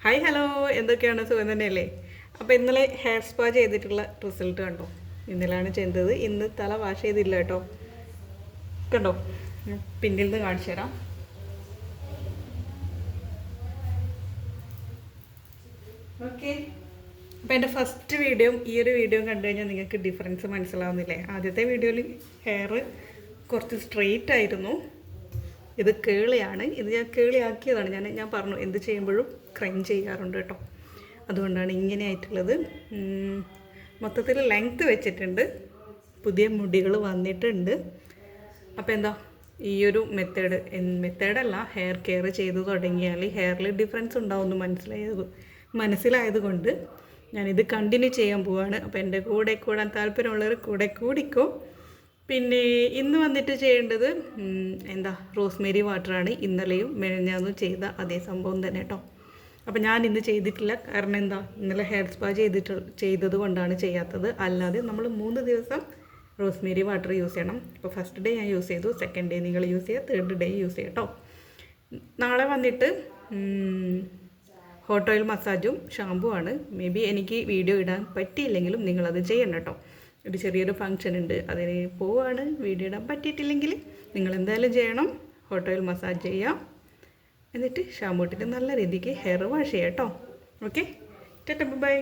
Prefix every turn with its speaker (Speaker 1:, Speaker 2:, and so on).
Speaker 1: Hi hello, എന്തൊക്കെയാണ് സുഖം തന്നെയല്ലേ? അപ്പോൾ ഇന്നലെ ഹെയർ സ്പാ ചെയ്തിട്ടുള്ള റിസൾട്ട് കണ്ടോ? ഇന്നലെയാണ് ചെയ്തത്. ഇന്ന് തല വാഷ് ചെയ്തില്ല കേട്ടോ. കണ്ടോ, പിന്നിൽ നിന്ന് കാണിച്ചു തരാം. ഓക്കെ, അപ്പോൾ എൻ്റെ ഫസ്റ്റ് വീഡിയോ ഈ ഒരു വീഡിയോ കണ്ടു കഴിഞ്ഞാൽ നിങ്ങൾക്ക് ഡിഫറൻസ് മനസ്സിലാവുന്നില്ലേ? ആദ്യത്തെ വീഡിയോയിൽ ഹെയർ കുറച്ച് സ്ട്രെയിറ്റ് ആയിരുന്നു, ഇത് കേളിയാണ്. ഇത് ഞാൻ കേളിയാക്കിയതാണ്. ഞാൻ പറഞ്ഞു എന്ത് ചെയ്യുമ്പോഴും ക്രൈം ചെയ്യാറുണ്ട് കേട്ടോ, അതുകൊണ്ടാണ് ഇങ്ങനെ ആയിട്ടുള്ളത്. മൊത്തത്തിൽ ലെങ്ത്ത് വെച്ചിട്ടുണ്ട്, പുതിയ മുടികൾ വന്നിട്ടുണ്ട്. അപ്പോൾ എന്താ ഈ ഒരു മെത്തേഡല്ല, ഹെയർ കെയർ ചെയ്ത് തുടങ്ങിയാൽ ഹെയറിൽ ഡിഫറൻസ് ഉണ്ടാവുമെന്ന് മനസ്സിലായത് കൊണ്ട് ഞാനിത് കണ്ടിന്യൂ ചെയ്യാൻ പോവാണ്. അപ്പോൾ എൻ്റെ കൂടെ കൂടാൻ താല്പര്യമുള്ളവർ കൂടെ കൂടിക്കോ. പിന്നെ ഇന്ന് വന്നിട്ട് ചെയ്യേണ്ടത് റോസ്മേരി വാട്ടറാണ്. ഇന്നലെയും മെനഞ്ഞാന്നും ചെയ്ത അതേ സംഭവം തന്നെ കേട്ടോ. അപ്പോൾ ഞാൻ ഇന്ന് ചെയ്തിട്ടില്ല, കാരണം ഇന്നലെ ഹെയർ സ്പാ ചെയ്തത് കൊണ്ടാണ് ചെയ്യാത്തത്. അല്ലാതെ നമ്മൾ 3 ദിവസം റോസ്മേരി വാട്ടർ യൂസ് ചെയ്യണം. ഇപ്പോൾ ഫസ്റ്റ് ഡേ ഞാൻ യൂസ് ചെയ്തു, സെക്കൻഡ് ഡേ നിങ്ങൾ യൂസ് ചെയ്യുക, തേർഡ് ഡേ യൂസ് ചെയ്യുക കേട്ടോ. നാളെ വന്നിട്ട് ഹോട്ട് ഓയിൽ മസാജും ഷാമ്പൂ ആണ്. മേ ബി എനിക്ക് വീഡിയോ ഇടാൻ പറ്റിയില്ലെങ്കിലും നിങ്ങളത് ചെയ്യണം കേട്ടോ. ഒരു ചെറിയൊരു ഫങ്ഷൻ ഉണ്ട്, അതിന് പോവാണ്. വീഡിയോ ഇടാൻ പറ്റിയിട്ടില്ലെങ്കിൽ നിങ്ങൾ എന്തായാലും ചെയ്യണം. ഹോട്ട് ഓയിൽ മസാജ് ചെയ്യാം, എന്നിട്ട് ഷാമ്പൂ ഇട്ടിട്ട് നല്ല രീതിക്ക് ഹെയർ വാഷ് ചെയ്യാം കേട്ടോ. Okay, tata bye.